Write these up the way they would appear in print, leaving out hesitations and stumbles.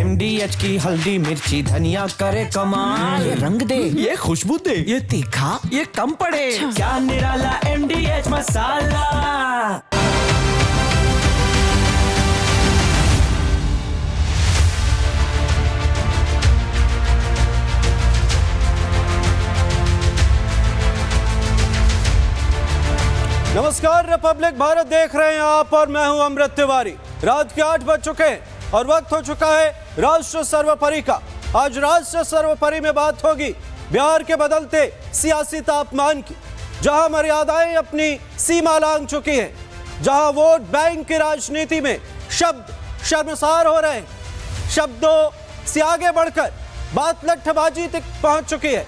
MDH की हल्दी मिर्ची धनिया करे कमाल। ये रंग दे, ये खुशबू दे, ये तीखा, ये कम पड़े। क्या निराला MDH मसाला। नमस्कार, रिपब्लिक भारत देख रहे हैं आप और मैं हूं अमृत तिवारी। रात के 8 बज चुके हैं और वक्त हो चुका है राष्ट्र सर्वोपरि का। आज राष्ट्र सर्वोपरि में बात होगी बिहार के बदलते सियासी तापमान की, जहां मर्यादाएं अपनी सीमा लांघ चुकी हैं, जहां वोट बैंक की राजनीति में शब्द शर्मसार हो रहे हैं, शब्दों से आगे बढ़कर बात लट्ठबाजी तक पहुंच चुकी है।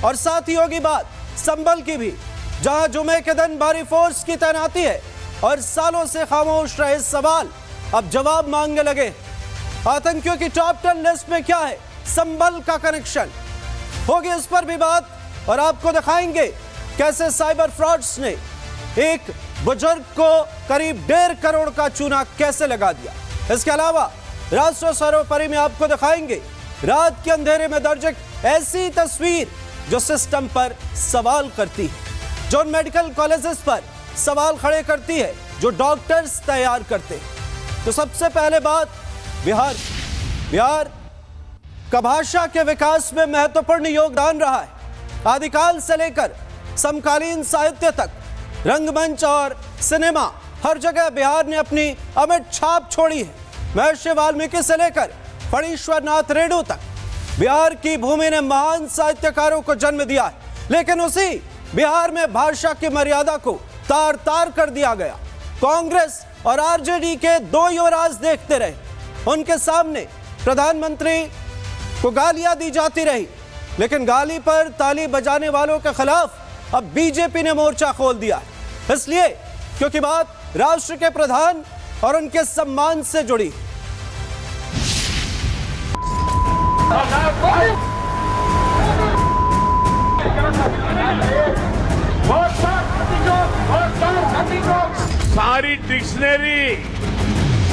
और साथ ही होगी बात संभल की भी, जहां जुमे के दिन भारी फोर्स की तैनाती है और सालों से खामोश रहे सवाल अब जवाब मांगने लगे। आतंकियों की टॉप 10 लिस्ट में क्या है संभल का कनेक्शन, होगी इस पर भी बात। और आपको दिखाएंगे कैसे साइबर फ्रॉड्स ने एक बुजुर्ग को करीब 1.5 करोड़ का चूना कैसे लगा दिया। इसके अलावा राष्ट्र सर्वोपरि में आपको दिखाएंगे रात के अंधेरे में दर्ज एक ऐसी तस्वीर जो सिस्टम पर सवाल करती है, जो मेडिकल कॉलेजेस पर सवाल खड़े करती है, जो डॉक्टर्स तैयार करते हैं। तो सबसे पहले बात बिहार का भाषा के विकास में महत्वपूर्ण योगदान रहा है। आदिकाल से लेकर समकालीन साहित्य तक, रंगमंच और सिनेमा, हर जगह बिहार ने अपनी अमिट छाप छोड़ी है। महर्षि वाल्मीकि से लेकर फणीश्वर नाथ रेणु तक बिहार की भूमि ने महान साहित्यकारों को जन्म दिया है। लेकिन उसी बिहार में भाषा की मर्यादा को तार तार कर दिया गया। कांग्रेस और आरजेडी के दो युवराज देखते रहे, उनके सामने प्रधानमंत्री को गालियां दी जाती रही, लेकिन गाली पर ताली बजाने वालों के खिलाफ अब बीजेपी ने मोर्चा खोल दिया। इसलिए क्योंकि बात राष्ट्र के प्रधान और उनके सम्मान से जुड़ी। सारी डिक्शनरी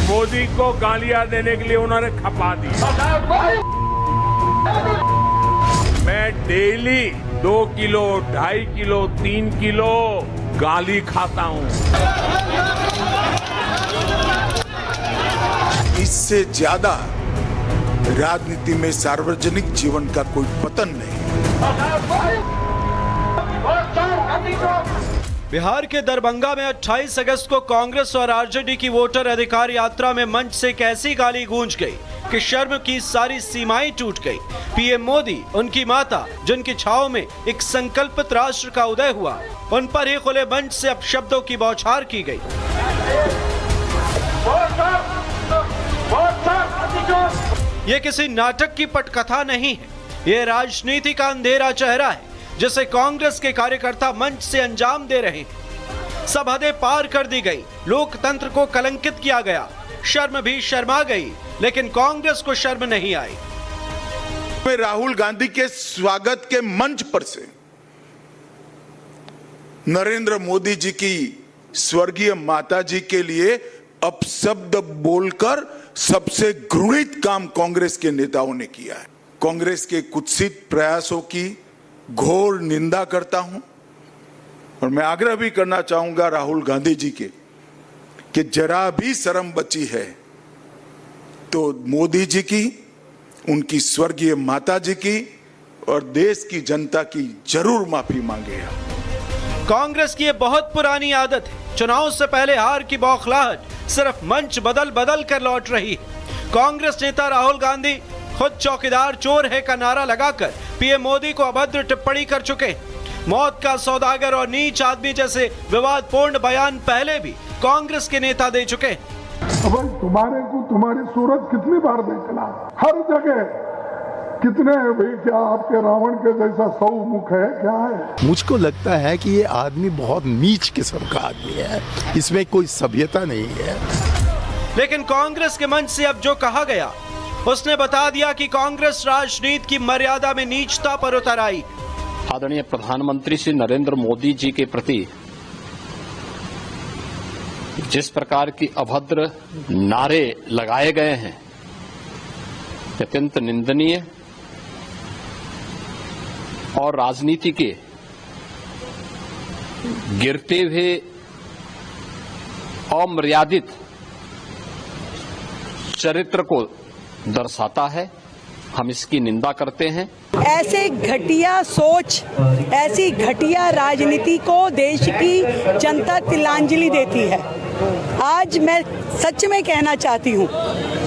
मोदी को गालियां देने के लिए उन्होंने खपा दी। मैं डेली 2 किलो, 2.5 किलो, 3 किलो गाली खाता हूं। इससे ज्यादा राजनीति में सार्वजनिक जीवन का कोई पतन नहीं। बिहार के दरभंगा में 28 अगस्त को कांग्रेस और आरजेडी की वोटर अधिकार यात्रा में मंच से एक ऐसी गाली गूंज गई कि शर्म की सारी सीमाएं टूट गई। पीएम मोदी, उनकी माता, जिनकी छाव में एक संकल्पित राष्ट्र का उदय हुआ, उन पर ही खुले मंच से अब शब्दों की बौछार की गई। ये किसी नाटक की पटकथा नहीं है, ये राजनीति का अंधेरा चेहरा है जिसे कांग्रेस के कार्यकर्ता मंच से अंजाम दे रहे हैं। सब हदें पार कर दी गई, लोकतंत्र को कलंकित किया गया, शर्म भी शर्मा गई, लेकिन कांग्रेस को शर्म नहीं आई। मैं राहुल गांधी के स्वागत के मंच पर से नरेंद्र मोदी जी की स्वर्गीय माता जी के लिए अपशब्द बोलकर सबसे घृणित काम कांग्रेस के नेताओं ने किया है। कांग्रेस के कुत्सित प्रयासों की घोर निंदा करता हूं और मैं आग्रह भी करना चाहूंगा राहुल गांधी जी के कि जरा भी शर्म बची है तो मोदी जी की, उनकी स्वर्गीय माता जी की और देश की जनता की जरूर माफी मांगे। कांग्रेस की ये बहुत पुरानी आदत है, चुनाव से पहले हार की बौखलाहट सिर्फ मंच बदल बदल कर लौट रही है। कांग्रेस नेता राहुल गांधी खुद चौकीदार चोर है का नारा लगाकर पीएम मोदी को अभद्र टिप्पणी कर चुके हैं। मौत का सौदागर और नीच आदमी जैसे विवादपूर्ण बयान पहले भी कांग्रेस के नेता दे चुके हैं। अब तुम्हारे को तुम्हारी सूरत कितनी बार देखना, हर जगह कितने हैं भाई, क्या आपके रावण के जैसा 100 मुख है क्या है? मुझको लगता है कि ये आदमी बहुत नीच किस्म का आदमी है, इसमें कोई सभ्यता नहीं है। लेकिन कांग्रेस के मंच से अब जो कहा गया उसने बता दिया कि कांग्रेस राजनीति की मर्यादा में नीचता पर उतर आई। आदरणीय प्रधानमंत्री श्री नरेंद्र मोदी जी के प्रति जिस प्रकार की अभद्र नारे लगाए गए हैं, अत्यंत निंदनीय और राजनीति के गिरते हुए अमर्यादित चरित्र को दर्शाता है। हम इसकी निंदा करते हैं। ऐसे घटिया सोच, ऐसी घटिया राजनीति को देश की जनता तिलांजलि देती है। आज मैं सच में कहना चाहती हूँ,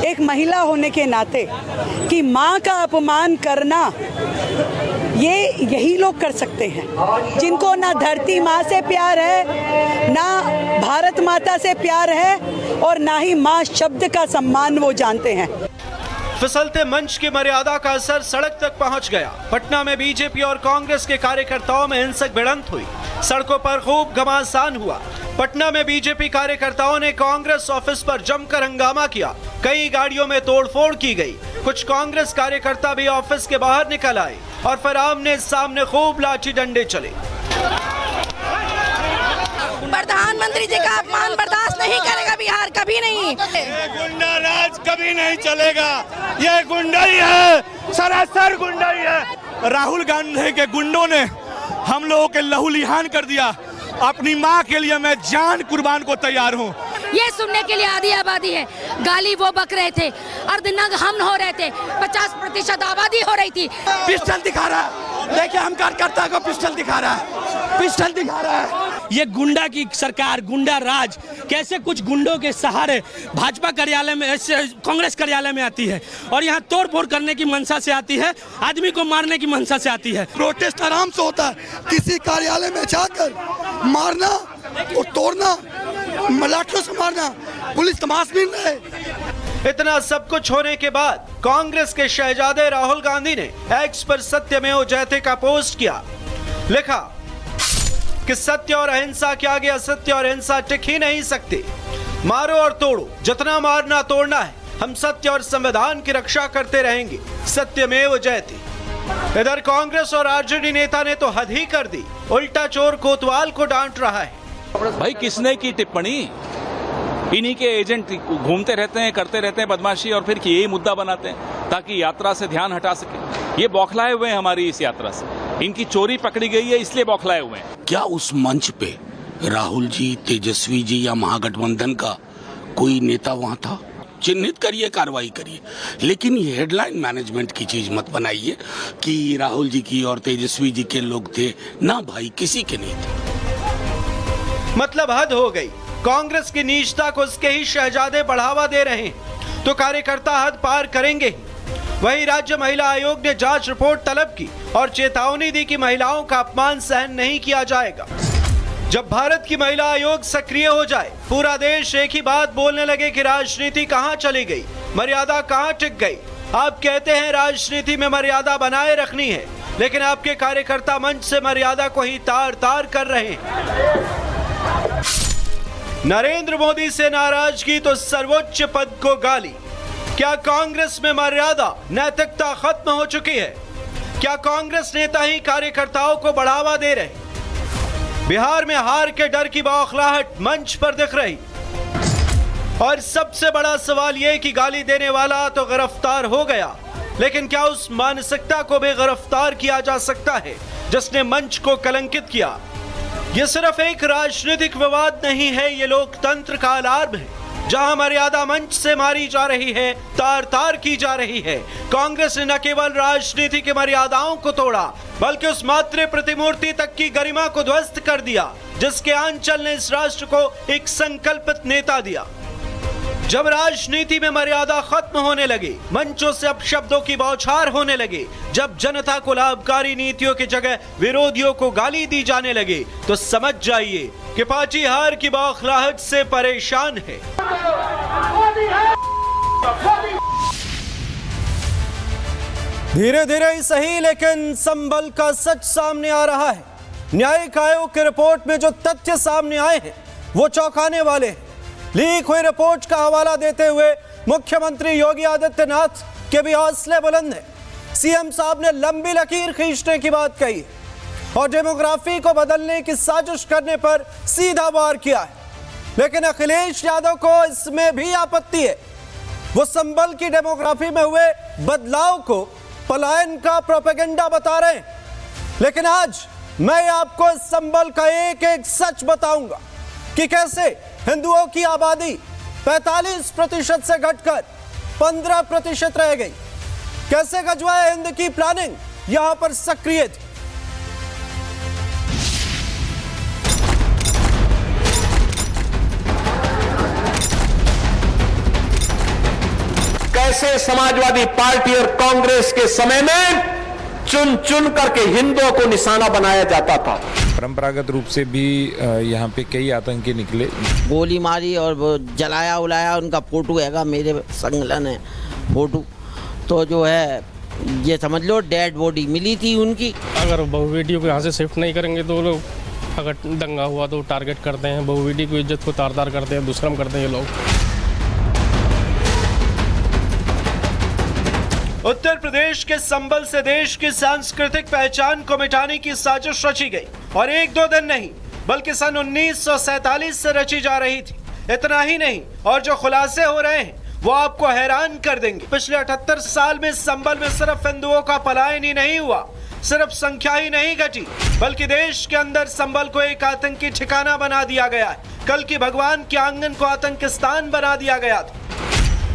एक महिला होने के नाते, कि माँ का अपमान करना ये यही लोग कर सकते हैं जिनको ना धरती माँ से प्यार है, ना भारत माता से प्यार है, और ना ही माँ शब्द का सम्मान वो जानते हैं। फिसलते मंच की मर्यादा का असर सड़क तक पहुंच गया। पटना में बीजेपी और कांग्रेस के कार्यकर्ताओं में हिंसक भिड़ंत हुई। सड़कों पर खूब घमासान हुआ। पटना में बीजेपी कार्यकर्ताओं ने कांग्रेस ऑफिस पर जमकर हंगामा किया। कई गाड़ियों में तोड़फोड़ की गई। कुछ कांग्रेस कार्यकर्ता भी ऑफिस के बाहर निकल आए और फिर आमने सामने खूब लाठी डंडे चले। प्रधानमंत्री जी का अपमान बर्दाश्त नहीं करेगा बिहार, कभी नहीं। ये गुंडा राज कभी नहीं चलेगा। ये गुंडाई है, सरासर गुंडाई है। राहुल गांधी के गुंडों ने हम लोगों के लहूलुहान कर दिया। अपनी माँ के लिए मैं जान कुर्बान को तैयार हूँ। ये सुनने के लिए आधी आबादी है। गाली वो बक रहे थे, अर्धनग्न हम हो रहे थे, 50% आबादी हो रही थी। पिस्टल दिखा रहा है, देखिए हम कार्यकर्ता को पिस्टल दिखा रहा है, पिस्टल दिखा रहा है। ये गुंडा की सरकार, गुंडा राज कैसे कुछ गुंडों के सहारे भाजपा कार्यालय में, कांग्रेस कार्यालय में आती है और यहाँ तोड़ फोड़ करने की मंशा से आती है, आदमी को मारने की मंशा से आती है। प्रोटेस्ट आराम से होता है, किसी कार्यालय में जाकर मारना और तोड़ना, लाठियों से मारना, पुलिस तमाशबीन रहे। इतना सब कुछ होने के बाद कांग्रेस के शहजादे राहुल गांधी ने एक्स पर सत्यमेव जयते का पोस्ट किया। लिखा कि सत्य और अहिंसा के आगे असत्य और हिंसा टिक ही नहीं सकते। मारो और तोड़ो, जितना मारना तोड़ना है, हम सत्य और संविधान की रक्षा करते रहेंगे। सत्यमेव जयते। इधर कांग्रेस और आरजेडी नेता ने तो हद ही कर दी, उल्टा चोर कोतवाल को डांट रहा है। भाई किसने की टिप्पणी? इन्हीं के एजेंट घूमते रहते हैं, करते रहते हैं बदमाशी, और फिर यही मुद्दा बनाते हैं ताकि यात्रा से ध्यान हटा सके। ये बौखलाए हुए हैं हमारी इस यात्रा से। इनकी चोरी पकड़ी गई है, इसलिए बौखलाए हुए हैं। क्या उस मंच पे राहुल जी, तेजस्वी जी या महागठबंधन का कोई नेता वहां था? चिन्हित करिए, कार्रवाई करिए, लेकिन ये हेडलाइन मैनेजमेंट की चीज मत बनाइए कि राहुल जी की और तेजस्वी जी के लोग थे। ना भाई, किसी के नहीं थे। मतलब हद हो गई। कांग्रेस की नीचता को उसके ही शहजादे बढ़ावा दे रहे हैं तो कार्यकर्ता हद पार करेंगे ही। वहीं राज्य महिला आयोग ने जांच रिपोर्ट तलब की और चेतावनी दी कि महिलाओं का अपमान सहन नहीं किया जाएगा। जब भारत की महिला आयोग सक्रिय हो जाए, पूरा देश एक ही बात बोलने लगे कि राजनीति कहां चली गई, मर्यादा कहां टिक गई। आप कहते हैं राजनीति में मर्यादा बनाए रखनी है, लेकिन आपके कार्यकर्ता मंच से मर्यादा को ही तार तार कर रहे हैं। नरेंद्र मोदी से नाराजगी तो सर्वोच्च पद को गाली। क्या कांग्रेस में मर्यादा, नैतिकता खत्म हो चुकी है? क्या कांग्रेस नेता ही कार्यकर्ताओं को बढ़ावा दे रहे? बिहार में हार के डर की बौखलाहट मंच पर दिख रही। और सबसे बड़ा सवाल यह कि गाली देने वाला तो गिरफ्तार हो गया, लेकिन क्या उस मानसिकता को भी गिरफ्तार किया जा सकता है जिसने मंच को कलंकित किया? ये सिर्फ एक राजनीतिक विवाद नहीं है, ये लोकतंत्र का अलार्म है। जहां मर्यादा मंच से मारी जा रही है, तार तार की जा रही है। कांग्रेस ने न केवल राजनीति की मर्यादाओं को तोड़ा, बल्कि उस मातृ प्रतिमूर्ति तक की गरिमा को ध्वस्त कर दिया जिसके आंचल ने इस राष्ट्र को एक संकल्पित नेता दिया। जब राजनीति में मर्यादा खत्म होने लगे, मंचों से अपशब्दों की बौछार होने लगे, जब जनता को लाभकारी नीतियों की जगह विरोधियों को गाली दी जाने लगे, तो समझ जाइए कि पार्टी हार की बौखलाहट से परेशान है। धीरे धीरे ही सही, लेकिन संभल का सच सामने आ रहा है। न्यायिक आयोग की रिपोर्ट में जो तथ्य सामने आए हैं वो चौंकाने वाले हैं। लीक हुई रिपोर्ट का हवाला देते हुए मुख्यमंत्री योगी आदित्यनाथ के भी हौसले बुलंद हैं। सीएम साहब ने लंबी लकीर खींचने की बात कही और डेमोग्राफी को बदलने की साजिश करने पर सीधा वार किया है। लेकिन अखिलेश यादव को इसमें भी आपत्ति है। वो संबल की डेमोग्राफी में हुए बदलाव को पलायन का प्रोपेगेंडा बता रहे हैं। लेकिन आज मैं आपको इस संबल का एक एक सच बताऊंगा कि कैसे हिंदुओं की आबादी 45% से घटकर 15% रह गई, कैसे गजवाए हिंद की प्लानिंग यहां पर सक्रिय थी। कैसे समाजवादी पार्टी और कांग्रेस के समय में चुन चुन करके हिंदुओं को निशाना बनाया जाता था। परंपरागत रूप से भी यहाँ पे कई आतंकी निकले, गोली मारी और वो जलाया उलाया, उनका फोटो हैगा, मेरे संकलन है फोटो, तो जो है ये समझ लो डेड बॉडी मिली थी उनकी। अगर बहू बेटियों को यहाँ से शिफ्ट नहीं करेंगे तो लोग, अगर दंगा हुआ तो टारगेट करते हैं, बहू बेटी की इज्जत को तार-तार करते हैं, दुष्कर्म करते हैं ये लोग। उत्तर प्रदेश के संबल से देश की सांस्कृतिक पहचान को मिटाने की साजिश रची गई और एक दो दिन नहीं बल्कि सन 1947 से रची जा रही थी। इतना ही नहीं, और जो खुलासे हो रहे हैं वो आपको हैरान कर देंगे। पिछले 78 साल में संबल में सिर्फ हिंदुओं का पलायन ही नहीं हुआ, सिर्फ संख्या ही नहीं घटी, बल्कि देश के अंदर संबल को एक आतंकी ठिकाना बना दिया गया है। कल की भगवान के आंगन को आतंकिस्तान बना दिया गया था।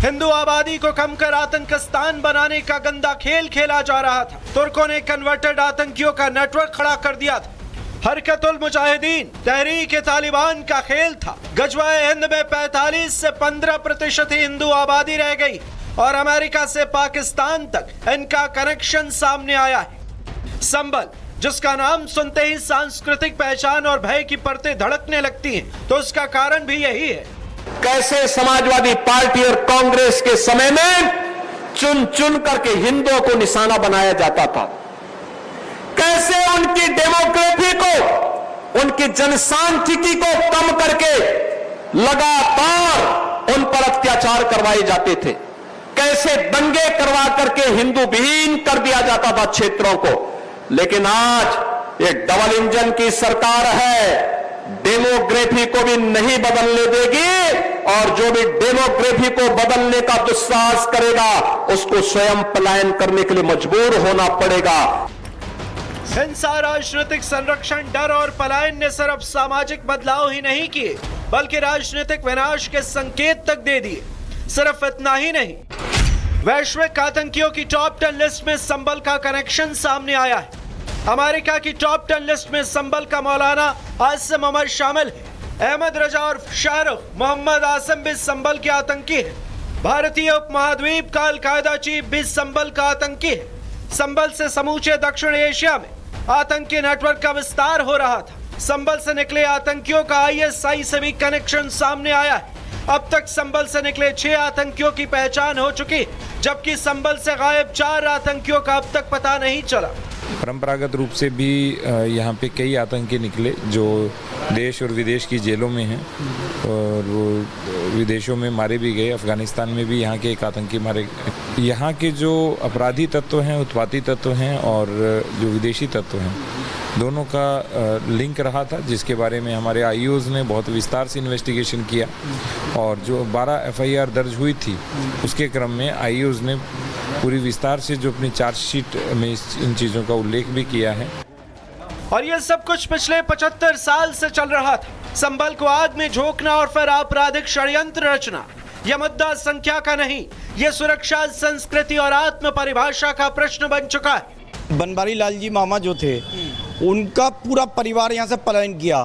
हिंदू आबादी को कम कर आतंकिस्तान बनाने का गंदा खेल खेला जा रहा था। तुर्कों ने कन्वर्टेड आतंकियों का नेटवर्क खड़ा कर दिया था। हरकतुल मुजाहिदीन, तहरीक तालिबान का खेल था। गजवाए हिंद में 45 से 15% ही हिंदू आबादी रह गई और अमेरिका से पाकिस्तान तक इनका कनेक्शन सामने आया है। संबल, जिसका नाम सुनते ही सांस्कृतिक पहचान और भय की परतें धड़कने लगती हैं, तो उसका कारण भी यही है। कैसे समाजवादी पार्टी और कांग्रेस के समय में चुन चुन करके हिंदुओं को निशाना बनाया जाता था, कैसे उनकी डेमोग्राफी को, उनकी जनसांख्यिकी को कम करके लगातार उन पर अत्याचार करवाए जाते थे, कैसे दंगे करवा करके हिंदू विहीन कर दिया जाता था क्षेत्रों को। लेकिन आज एक डबल इंजन की सरकार है, डेमोग्राफी को भी नहीं बदलने देगी और जो भी डेमोग्राफी को बदलने का दुस्साहस करेगा उसको स्वयं पलायन करने के लिए मजबूर होना पड़ेगा। हिंसा, राजनीतिक संरक्षण, डर और पलायन ने सिर्फ सामाजिक बदलाव ही नहीं किए बल्कि राजनीतिक विनाश के संकेत तक दे दिए। सिर्फ इतना ही नहीं, वैश्विक आतंकियों की टॉप 10 लिस्ट में संबल का कनेक्शन सामने आया है। अमेरिका की टॉप 10 लिस्ट में संबल का मौलाना आसिम उमर शामिल है। अहमद रजा और शाहरुख मोहम्मद आसिम भी संबल के आतंकी है। भारतीय उपमहाद्वीप का अलकायदा चीफ भी संबल का आतंकी है। संबल से समूचे दक्षिण एशिया में आतंकी नेटवर्क का विस्तार हो रहा था। संबल से निकले आतंकियों का ISI से भी कनेक्शन सामने आया है। अब तक संबल से निकले 6 आतंकियों की पहचान हो चुकी, जबकि संबल से गायब 4 आतंकियों का अब तक पता नहीं चला। परंपरागत रूप से भी यहाँ पे कई आतंकी निकले जो देश और विदेश की जेलों में हैं और वो विदेशों में मारे भी गए। अफगानिस्तान में भी यहाँ के एक आतंकी मारे गए। यहाँ के जो अपराधी तत्व हैं, उत्पाती तत्व हैं और जो विदेशी तत्व हैं, दोनों का लिंक रहा था, जिसके बारे में हमारे IOs ने बहुत विस्तार से इन्वेस्टिगेशन किया और जो 12 FIR दर्ज हुई थी उसके क्रम में IOs ने पूरी विस्तार से जो अपनी चार्जशीट में इन चीज़ों का उल्लेख भी किया है। और ये सब कुछ पिछले 75 साल से चल रहा था। संबल को आग में झोंकना और फिर आपराधिक षड्यंत्र रचना, यह मुद्दा संख्या का नहीं, ये सुरक्षा, संस्कृति और आत्म परिभाषा का प्रश्न बन चुका है। बनवारी लाल जी मामा जो थे, उनका पूरा परिवार यहाँ से पलायन किया,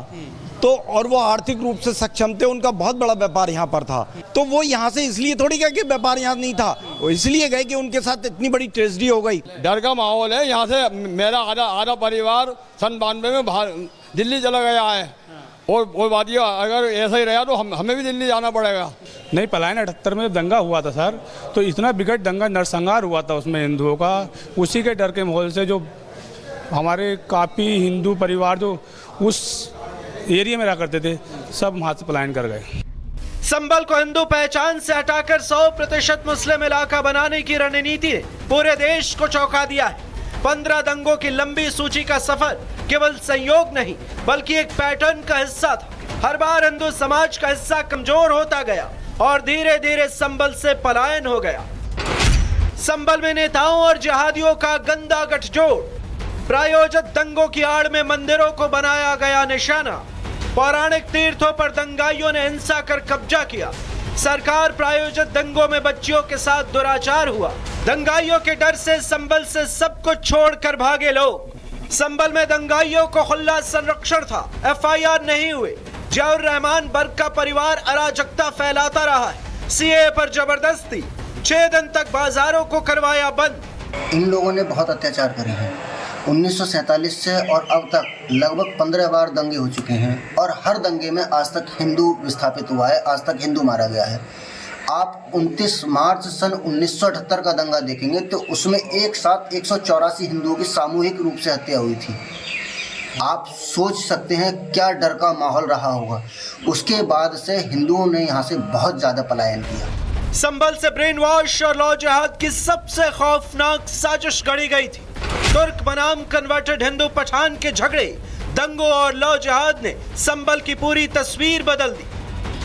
तो और वो आर्थिक रूप से सक्षम थे, उनका बहुत बड़ा व्यापार यहाँ पर था, तो वो यहाँ से इसलिए थोड़ी गए कि व्यापार यहाँ नहीं था, वो इसलिए गए कि उनके साथ इतनी बड़ी ट्रेजेडी हो गई। डर का माहौल है यहाँ से। मेरा आधा परिवार सन 92 में बाहर दिल्ली चला गया है और वो बात ये, अगर ऐसा ही रहा तो हमें भी दिल्ली जाना पड़ेगा। नहीं, पलायन 78 में दंगा हुआ था सर, तो इतना बिगड़ दंगा, नरसंहार हुआ था उसमें हिंदुओं का। उसी के डर के माहौल से जो हमारे काफ़ी हिंदू परिवार जो उस एरिया में रहा करते थे, सब वहाँ से पलायन कर गए। संबल को हिंदू पहचान से हटाकर 100% मुस्लिम इलाका बनाने की रणनीति ने पूरे देश को चौंका दिया है। 15 दंगों की लंबी सूची का सफर केवल संयोग नहीं बल्कि एक पैटर्न का हिस्सा था। हर बार हिंदू समाज का हिस्सा कमजोर होता गया और धीरे धीरे संभल से पलायन हो गया। संभल में नेताओं और जिहादियों का गंदा गठजोड़, प्रायोजित दंगों की आड़ में मंदिरों को बनाया गया निशाना, पौराणिक तीर्थों पर दंगाइयों ने हिंसा कर कब्जा किया, सरकार प्रायोजित दंगों में बच्चियों के साथ दुराचार हुआ, दंगाइयों के डर से संभल से सब कुछ छोड़कर भागे लोग। संभल में दंगाइयों को खुला संरक्षण था, एफआईआर नहीं हुए। जियाउर रहमान बर्ग का परिवार अराजकता फैलाता रहा है। सीए पर जबरदस्ती, 6 दिन तक बाजारों को करवाया बंद। इन लोगों ने बहुत अत्याचार करे हैं। 1947 से और अब तक लगभग 15 बार दंगे हो चुके हैं और हर दंगे में आज तक हिंदू विस्थापित हुआ है, आज तक हिंदू मारा गया है। आप 29 मार्च सन 1978 का दंगा देखेंगे तो उसमें एक साथ 184 हिंदुओं की सामूहिक रूप से हत्या हुई थी। आप सोच सकते हैं क्या डर का माहौल रहा होगा। उसके बाद से हिंदुओं ने यहाँ से बहुत ज़्यादा पलायन किया। संभल से ब्रेन वॉश और लॉ जिहाद की सबसे खौफनाक साजिश गढ़ी गई थी। तुर्क बनाम कन्वर्टेड हिंदू पठान के झगड़े, दंगों और लॉ जिहाद ने संभल की पूरी तस्वीर बदल दी।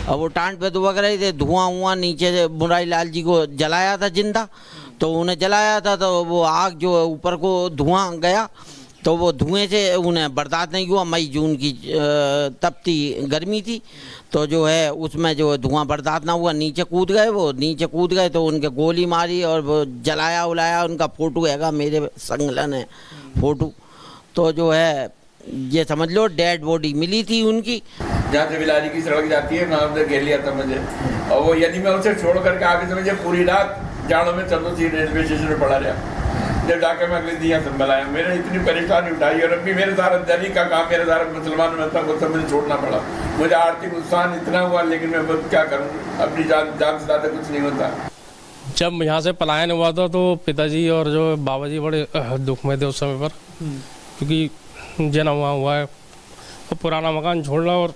अब वो टांट पे दुबक रहे थे, धुआं नीचे मुरारी लाल जी को जलाया था जिंदा, तो उन्हें जलाया था तो वो आग जो ऊपर को धुआं गया तो वो धुएं से उन्हें बर्दाश्त नहीं हुआ। मई जून की तपती गर्मी थी तो जो है उसमें जो धुआं बर्दाश्त ना हुआ, नीचे कूद गए तो उनके गोली मारी और वो जलाया उलाया। उनका फोटो हैगा, मेरे संगलन है फोटो, तो जो है ये समझ लो डेड बॉडी मिली थी उनकी। जहाँ से बिलारी की सड़क जाती है वहाँ से घेर लिया था मुझे, और वो यदि मैं उसे छोड़ करके आगे समझे पूरी रात जाड़ों में चलो सी रेलवे स्टेशन में पड़ा रहा। जब जाकर मैं अगले दिन संभल आया, मैंने इतनी परेशानी उठाई और अभी मेरे सारा दिल्ली का काम, मेरे सारा मुसलमान में था, वो सब मुझे छोड़ना पड़ा। मुझे आर्थिक नुकसान इतना हुआ, लेकिन मैं बस क्या करूँ, अपनी जान से ज़्यादा कुछ नहीं होता। जब यहाँ से पलायन हुआ था तो पिताजी और जो बाबा जी बड़े दुख में थे उस समय पर, क्योंकि जना हुआ है तो पुराना मकान छोड़ना और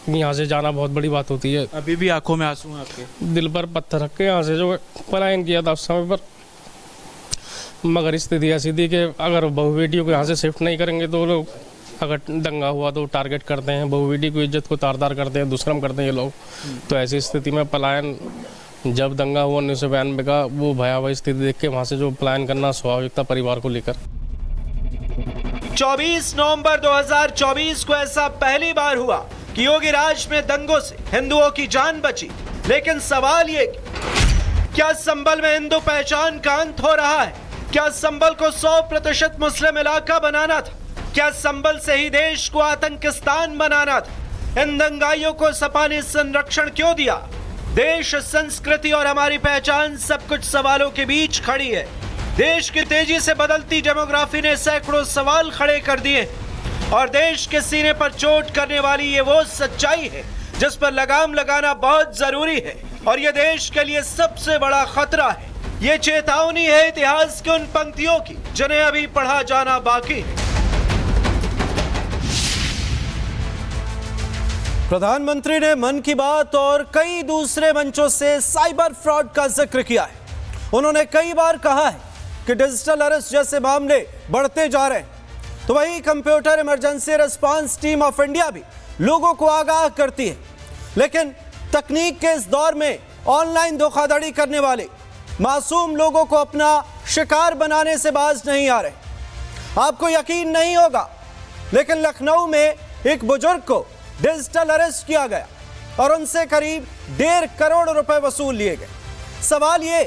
यहाँ से जाना बहुत बड़ी बात होती है। अभी भी आंखों में आंसू हैं आपके? दिल पर पत्थर रख के यहाँ से जो पलायन किया था उस समय पर, मगर स्थिति ऐसी थी कि अगर बहू बेटियों को यहाँ से शिफ्ट नहीं करेंगे तो लोग, अगर दंगा हुआ तो टारगेट करते हैं, बहू बेटी को इज्जत को तार करते हैं, दुष्कर्म करते हैं ये लोग। तो ऐसी स्थिति में पलायन, जब दंगा हुआ 1992 का, वो भयावह स्थिति देख के वहाँ से जो पलायन करना स्वाभाविक था परिवार को लेकर। 24 नवंबर 2024 को ऐसा पहली बार हुआ कि योगी राज में दंगों से हिंदुओं की जान बची। लेकिन सवाल ये, क्या संभल में हिंदू पहचान का अंत हो रहा है? क्या संभल को 100% मुस्लिम इलाका बनाना था? क्या संभल से ही देश को आतंकिस्तान बनाना था? इन दंगाइयों को सपा ने संरक्षण क्यों दिया? देश, संस्कृति और हमारी पहचान सब कुछ सवालों के बीच खड़ी है। देश की तेजी से बदलती डेमोग्राफी ने सैकड़ों सवाल खड़े कर दिए और देश के सीने पर चोट करने वाली ये वो सच्चाई है जिस पर लगाम लगाना बहुत जरूरी है और ये देश के लिए सबसे बड़ा खतरा है। ये चेतावनी है इतिहास की उन पंक्तियों की जिन्हें अभी पढ़ा जाना बाकी है। प्रधानमंत्री ने मन की बात और कई दूसरे मंचों से साइबर फ्रॉड का जिक्र किया है। उन्होंने कई बार कहा है कि डिजिटल अरेस्ट जैसे मामले बढ़ते जा रहे हैं, तो वही computer emergency response team of India भी लोगों को आगाह करती है। लेकिन तकनीक के इस दौर में ऑनलाइन धोखाधड़ी करने वाले मासूम लोगों को अपना शिकार बनाने से बाज नहीं आ रहे। आपको यकीन नहीं होगा, लेकिन लखनऊ में एक बुजुर्ग को डिजिटल अरेस्ट किया गया और उनसे करीब 1.5 करोड़ रुपए वसूल लिए गए। सवाल ये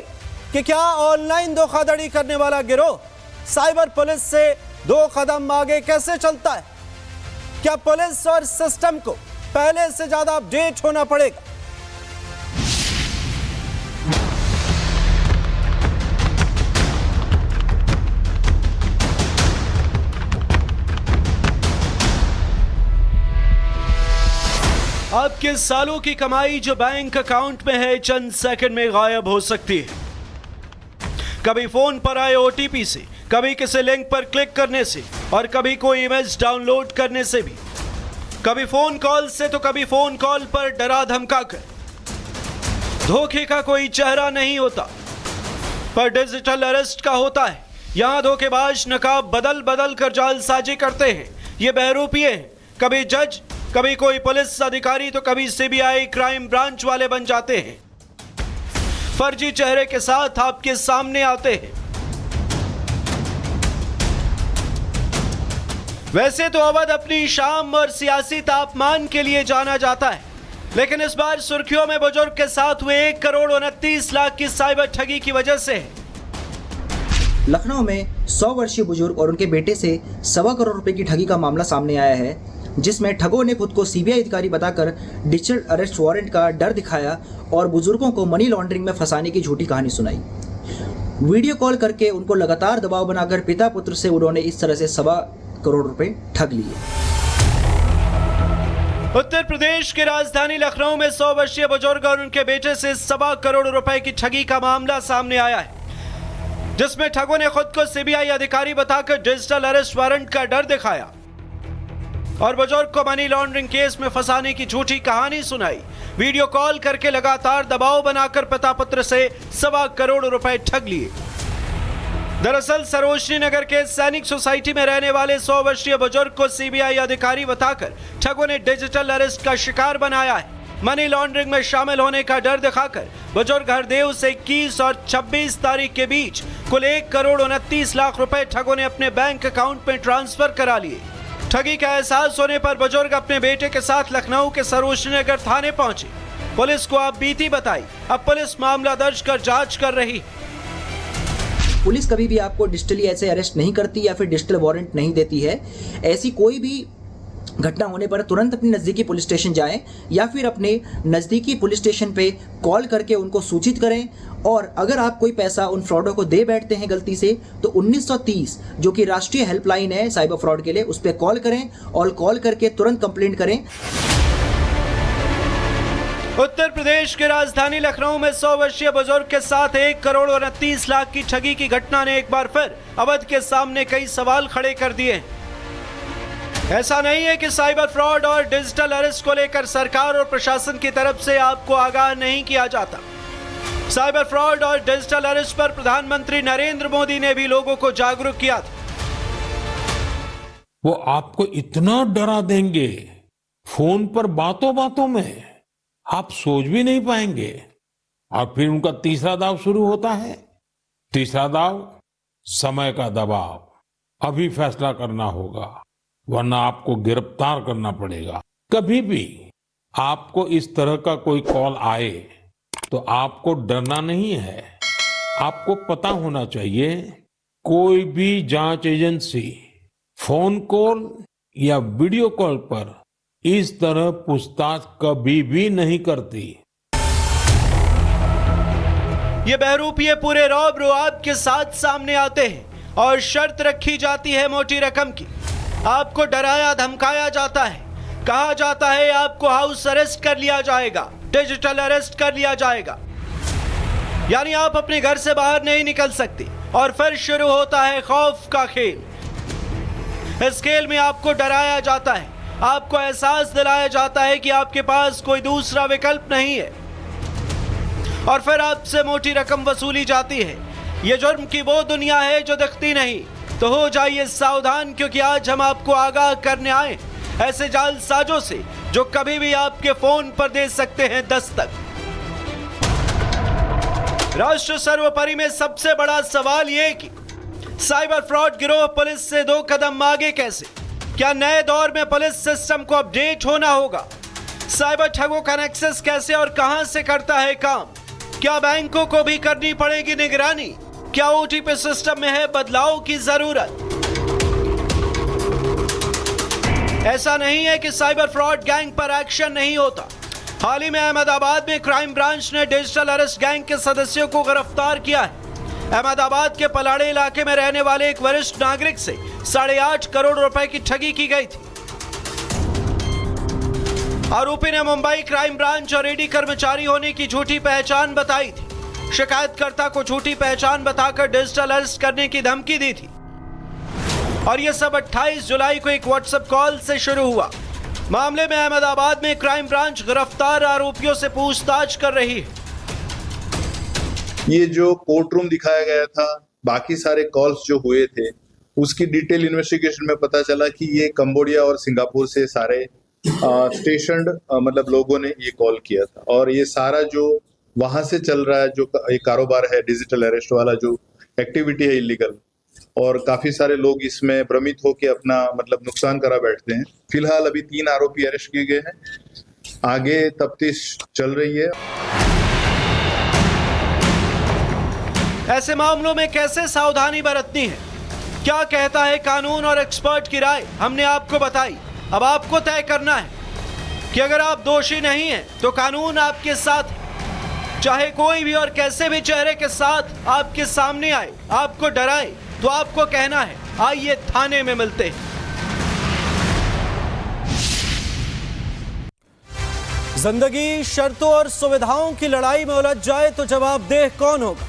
कि क्या ऑनलाइन धोखाधड़ी करने वाला गिरोह साइबर पुलिस से 2 कदम आगे कैसे चलता है? क्या पुलिस और सिस्टम को पहले से ज्यादा अपडेट होना पड़ेगा? आपके सालों की कमाई जो बैंक अकाउंट में है चंद सेकंड में गायब हो सकती है। कभी फोन पर आए ओटीपी से, कभी किसी लिंक पर क्लिक करने से और कभी कोई इमेज डाउनलोड करने से भी, कभी फोन कॉल से तो कभी फोन कॉल पर डरा धमका कर। धोखे का कोई चेहरा नहीं होता, पर डिजिटल अरेस्ट का होता है। यहां धोखेबाज नकाब बदल बदल कर जालसाजी करते हैं। ये बहरूपिये हैं, कभी जज, कभी कोई पुलिस अधिकारी तो कभी सीबीआई क्राइम ब्रांच वाले बन जाते हैं। फर्जी चेहरे के साथ आपके सामने आते हैं। वैसे तो अवध अपनी शाम और सियासी तापमान के लिए जाना जाता है, लेकिन इस बार सुर्खियों में बुजुर्ग के साथ हुए 1,29,00,000 की साइबर ठगी की वजह से है। लखनऊ में 100 वर्षीय बुजुर्ग और उनके बेटे से 1.25 करोड़ रुपए की ठगी का मामला सामने आया है, जिसमें ठगों ने खुद को सीबीआई अधिकारी बताकर डिजिटल अरेस्ट वारंट का डर दिखाया और बुजुर्गों को मनी लॉन्ड्रिंग में फंसाने की झूठी कहानी सुनाई। वीडियो कॉल करके उनको लगातार दबाव बनाकर पिता पुत्र से उन्होंने इस तरह से 1.25 करोड़ रुपए ठग लिए। उत्तर प्रदेश की राजधानी लखनऊ में 100 वर्षीय बुजुर्ग और उनके बेटे से 1.25 करोड़ रुपए की ठगी का मामला सामने आया है, जिसमें ठगों ने खुद को सीबीआई अधिकारी बताकर डिजिटल अरेस्ट वारंट का डर दिखाया और बुजुर्ग को मनी लॉन्ड्रिंग केस में फंसाने की झूठी कहानी सुनाई। वीडियो कॉल करके लगातार दबाव बनाकर पिता पुत्र से 1.25 करोड़ रुपए ठग लिए। दरअसल सरोजनी नगर के सैनिक सोसाइटी में रहने वाले 100 वर्षीय बुजुर्ग को सीबीआई अधिकारी बताकर ठगों ने डिजिटल अरेस्ट का शिकार बनाया है। मनी लॉन्ड्रिंग में शामिल होने का डर दिखाकर बुजुर्ग हरदेव से 21 और 26 तारीख के बीच कुल 1,29,00,000 रुपए ठगों ने अपने बैंक अकाउंट में ट्रांसफर करा लिए। ठगी का एहसास होने पर बुजुर्ग अपने बेटे के साथ लखनऊ के सरोजनी नगर थाने पहुंचे। पुलिस को आप बीती बताई। अब पुलिस मामला दर्ज कर जांच कर रही। पुलिस कभी भी आपको डिजिटली ऐसे अरेस्ट नहीं करती या फिर डिजिटल वारंट नहीं देती है। ऐसी कोई भी घटना होने पर तुरंत अपने नज़दीकी पुलिस स्टेशन जाएं या फिर अपने नज़दीकी पुलिस स्टेशन पे कॉल करके उनको सूचित करें। और अगर आप कोई पैसा उन फ्रॉडों को दे बैठते हैं गलती से, तो 1930 जो कि राष्ट्रीय हेल्पलाइन है साइबर फ्रॉड के लिए, उस पर कॉल करें और कॉल करके तुरंत कंप्लेंट करें। उत्तर प्रदेश की राजधानी लखनऊ में 100 वर्षीय बुजुर्ग के साथ 1,29,00,000 की ठगी की घटना ने एक बार फिर अवध के सामने कई सवाल खड़े कर दिए। ऐसा नहीं है कि साइबर फ्रॉड और डिजिटल अरेस्ट को लेकर सरकार और प्रशासन की तरफ से आपको आगाह नहीं किया जाता। साइबर फ्रॉड और डिजिटल अरेस्ट पर प्रधानमंत्री नरेंद्र मोदी ने भी लोगों को जागरूक किया था। वो आपको इतना डरा देंगे फोन पर बातों बातों में, आप सोच भी नहीं पाएंगे। और फिर उनका तीसरा दाव शुरू होता है। तीसरा दाव समय का दबाव। अभी फैसला करना होगा वरना आपको गिरफ्तार करना पड़ेगा। कभी भी आपको इस तरह का कोई कॉल आए तो आपको डरना नहीं है। आपको पता होना चाहिए कोई भी जांच एजेंसी फोन कॉल या वीडियो कॉल पर इस तरह पूछताछ कभी भी नहीं करती। ये बहरूपिये पूरे रौब रुआब के साथ सामने आते हैं और शर्त रखी जाती है मोटी रकम की। आपको डराया धमकाया जाता है, कहा जाता है आपको हाउस अरेस्ट कर लिया जाएगा, डिजिटल अरेस्ट कर लिया जाएगा, यानी आप अपने घर से बाहर नहीं निकल सकते। और फिर शुरू होता है खौफ का खेल। इस खेल में आपको डराया जाता है, आपको एहसास दिलाया जाता है कि आपके पास कोई दूसरा विकल्प नहीं है और फिर आपसे मोटी रकम वसूली जाती है। यह जुर्म की वो दुनिया है जो दिखती नहीं। तो हो जाइए सावधान, क्योंकि आज हम आपको आगाह करने आए ऐसे जालसाजों से जो कभी भी आपके फोन पर दे सकते हैं दस्तक। राष्ट्र सर्वोपरि में सबसे बड़ा सवाल यह कि साइबर फ्रॉड गिरोह पुलिस से 2 कदम आगे कैसे? क्या नए दौर में पुलिस सिस्टम को अपडेट होना होगा? साइबर ठगों का नेक्सस कैसे और कहां से करता है काम? क्या बैंकों को भी करनी पड़ेगी निगरानी? क्या ओटीपी सिस्टम में है बदलाव की जरूरत? ऐसा नहीं है कि साइबर फ्रॉड गैंग पर एक्शन नहीं होता। हाल ही में अहमदाबाद में क्राइम ब्रांच ने डिजिटल अरेस्ट गैंग के सदस्यों को गिरफ्तार किया है। अहमदाबाद के पलाड़े इलाके में रहने वाले एक वरिष्ठ नागरिक से 8.5 करोड़ रुपए की ठगी की गई थी। आरोपी ने मुंबई क्राइम ब्रांच और ईडी कर्मचारी होने की झूठी पहचान बताई थी। शिकायतकर्ता को झूठी पहचान बताकर डिजिटल अरेस्ट करने की धमकी दी थी और यह सब 28 जुलाई को एक व्हाट्सएप कॉल से शुरू हुआ। मामले में अहमदाबाद में क्राइम ब्रांच गिरफ्तार आरोपियों से पूछताछ कर रही है। ये जो कोर्ट रूम दिखाया गया था, बाकी सारे कॉल्स जो हुए थे, उसकी डिटेल इन्वेस्टिगेशन में पता चला कि ये कंबोडिया और सिंगापुर से सारे स्टेशनड मतलब लोगों ने ये कॉल किया था और ये सारा जो वहां से चल रहा है जो एक कारोबार है डिजिटल अरेस्ट वाला, जो एक्टिविटी है इलीगल, और काफी सारे लोग इसमें भ्रमित होकर अपना मतलब नुकसान करा बैठते हैं। फिलहाल अभी 3 आरोपी अरेस्ट किए गए हैं, आगे तफ्तीश चल रही है। ऐसे मामलों में कैसे सावधानी बरतनी है, क्या कहता है कानून और एक्सपर्ट की राय, हमने आपको बताई। अब आपको तय करना है कि अगर आप दोषी नहीं हैं तो कानून आपके साथ है। चाहे कोई भी और कैसे भी चेहरे के साथ आपके सामने आए, आपको डराए, तो आपको कहना है आइए थाने में मिलते हैं। जिंदगी शर्तों और सुविधाओं की लड़ाई में उलझ जाए तो जवाबदेह कौन होगा?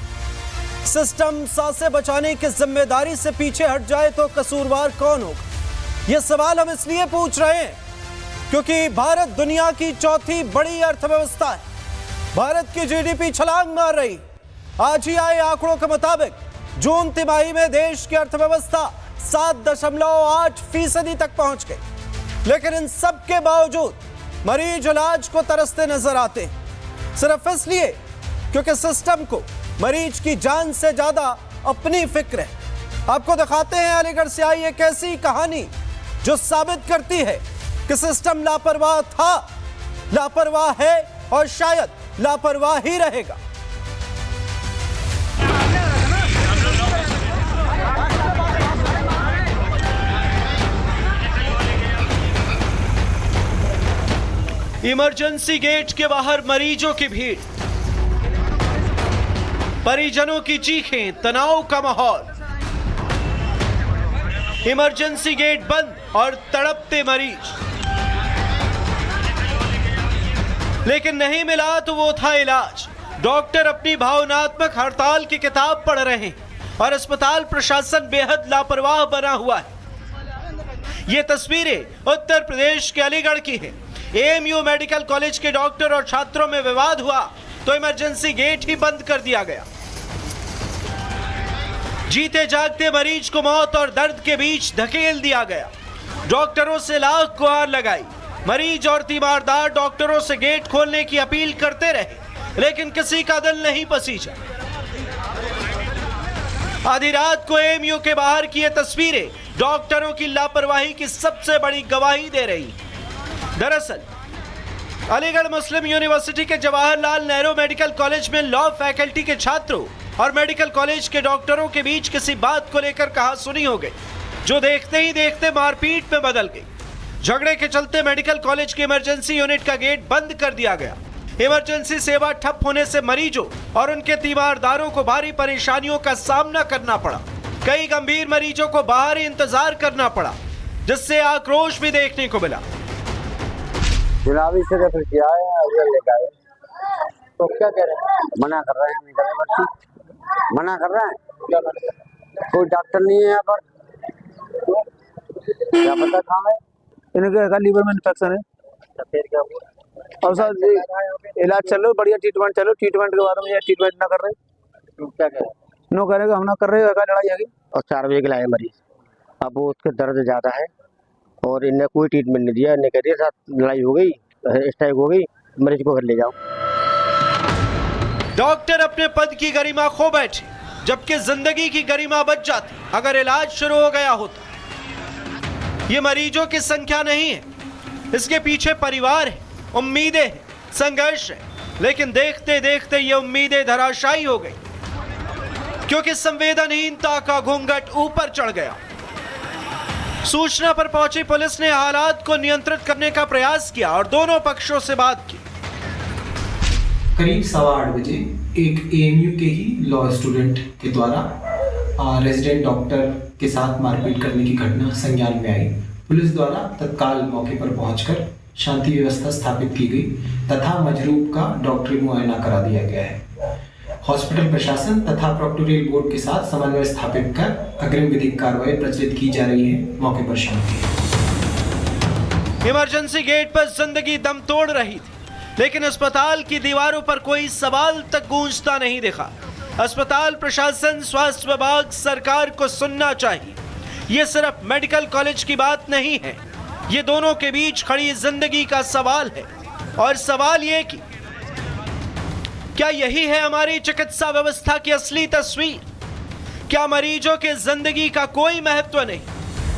सिस्टम सांसें बचाने की जिम्मेदारी से पीछे हट जाए तो कसूरवार कौन होगा? यह सवाल हम इसलिए पूछ रहे हैं क्योंकि भारत दुनिया की चौथी बड़ी अर्थव्यवस्था है। भारत की जीडीपी छलांग मार रही। आज ही आए आंकड़ों के मुताबिक जून तिमाही में देश की अर्थव्यवस्था 7.8% तक पहुंच गई। लेकिन इन सब के बावजूद मरीज इलाज को तरसते नजर आते हैं, सिर्फ इसलिए क्योंकि सिस्टम को मरीज की जान से ज्यादा अपनी फिक्र है। आपको दिखाते हैं अलीगढ़ से आई एक ऐसी कहानी जो साबित करती है कि सिस्टम लापरवाह था, लापरवाह है और शायद लापरवाह ही रहेगा। इमरजेंसी गेट के बाहर मरीजों की भीड़, परिजनों की चीखें, तनाव का माहौल। इमरजेंसी गेट बंद और तड़पते मरीज। लेकिन नहीं मिला तो वो था इलाज। डॉक्टर अपनी भावनात्मक हड़ताल की किताब पढ़ रहे हैं और अस्पताल प्रशासन बेहद लापरवाह बना हुआ है। ये तस्वीरें उत्तर प्रदेश के अलीगढ़ की हैं। एएमयू मेडिकल कॉलेज के डॉक्टर और छात्रों में विवाद हुआ तो इमरजेंसी गेट ही बंद कर दिया गया। जीते जागते मरीज को मौत और दर्द के बीच धकेल दिया गया। डॉक्टरों से लाख गुहार लगाई। मरीज और तीमारदार डॉक्टरों से गेट खोलने की अपील करते रहे, लेकिन किसी का दिल नहीं पसीजा। आधी रात को एएमयू के बाहर की ये तस्वीरें डॉक्टरों की लापरवाही की सबसे बड़ी गवाही दे रही। दरअसल अलीगढ़ मुस्लिम यूनिवर्सिटी के जवाहरलाल नेहरू मेडिकल कॉलेज में लॉ फैकल्टी के छात्रों और मेडिकल कॉलेज के डॉक्टरों के बीच किसी बात को लेकर कहासुनी हो गई, जो देखते ही देखते मारपीट में बदल गई। झगड़े के चलते मेडिकल कॉलेज के इमरजेंसी यूनिट का गेट बंद कर दिया गया। इमरजेंसी सेवा ठप होने से मरीजों और उनके तीमारदारों को भारी परेशानियों का सामना करना पड़ा। कई गंभीर मरीजों को बाहर ही इंतजार करना पड़ा, जिससे आक्रोश भी देखने को मिला। गुलाबी से रेफर किया है, अगर लेकर आए तो क्या कह रहे हैं? मना कर रहे हैं, निकलने बच्ची मना कर रहे हैं। कोई डॉक्टर नहीं है यहाँ पर, क्या पता कहाँ है। इनके लीवर में इन्फेक्शन है। फिर क्या हुआ? और सर इलाज चलो, बढ़िया ट्रीटमेंट चलो, ट्रीटमेंट के बाद में ये ट्रीटमेंट ना कर रहे, क्या कह रहे? नो कह रहे हम ना कर रहे, लड़ाई आ गई। और 4 बजे के लाए मरीज, अब वो उसके दर्द ज्यादा है और इन्हें कोई ट्रीटमेंट नहीं दिया। इन्हें कह दिया साथ लड़ाई हो गई, स्ट्राइक हो गई, मरीज को घर ले जाओ। डॉक्टर अपने पद की गरिमा खो बैठे, जबकि जिंदगी की गरिमा बच जाती अगर इलाज शुरू हो गया होता। ये मरीजों की संख्या नहीं है, इसके पीछे परिवार है, उम्मीदें हैं, संघर्ष है। लेकिन देखते देखते ये उम्मीदें धराशायी हो गई, क्योंकि संवेदनहीनता का घूंघट ऊपर चढ़ गया। सूचना पर पहुंची पुलिस ने हालात को नियंत्रित करने का प्रयास किया और दोनों पक्षों से बात की। करीब 8:15 बजे एक एएमयू के ही लॉ स्टूडेंट के द्वारा रेजिडेंट डॉक्टर के साथ मारपीट करने की घटना संज्ञान में आई। पुलिस द्वारा तत्काल मौके पर पहुंचकर शांति व्यवस्था स्थापित की गई तथा मजरूब का डॉक्टरी मुआयना करा दिया गया है। हॉस्पिटल प्रशासन तथा प्रोक्टोरियल बोर्ड के साथ समन्वय स्थापित कर अग्रिम विधिक कार्रवाई प्रचलित की जा रही है। मौके पर शांति। इमरजेंसी गेट पर जिंदगी दम तोड़ रही थी, लेकिन अस्पताल की दीवारों पर कोई सवाल तक गूंजता नहीं दिखा। अस्पताल प्रशासन, स्वास्थ्य विभाग, सरकार को सुनना चाहिए। ये सिर्फ मेडिकल कॉलेज की बात नहीं है, ये दोनों के बीच खड़ी जिंदगी का सवाल है। और सवाल ये कि क्या यही है हमारी चिकित्सा व्यवस्था की असली तस्वीर? क्या मरीजों की जिंदगी का कोई महत्व नहीं?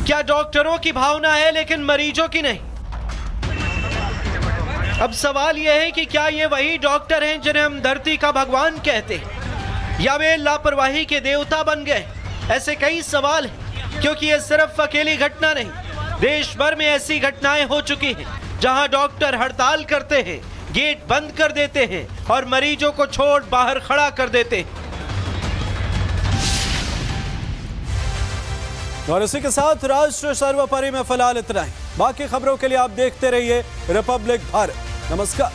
क्या डॉक्टरों की भावना है लेकिन मरीजों की नहीं? अब सवाल यह है कि क्या ये वही डॉक्टर हैं जिन्हें हम धरती का भगवान कहते हैं, या वे लापरवाही के देवता बन गए? ऐसे कई सवाल हैं, क्योंकि ये सिर्फ अकेली घटना नहीं, देश भर में ऐसी घटनाएं हो चुकी हैं जहां डॉक्टर हड़ताल करते हैं, गेट बंद कर देते हैं और मरीजों को छोड़ बाहर खड़ा कर देते हैं। और इसी के साथ राष्ट्र सर्वोपरि में फिलहाल इतना ही। बाकी खबरों के लिए आप देखते रहिए रिपब्लिक भारत। नमस्कार।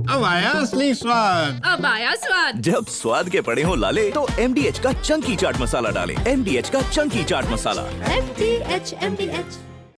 अब आया असली स्वाद। अब आया स्वाद। जब स्वाद के पड़े हो लाले तो MDH का चंकी चाट मसाला डालें। MDH का चंकी चाट मसाला। MDH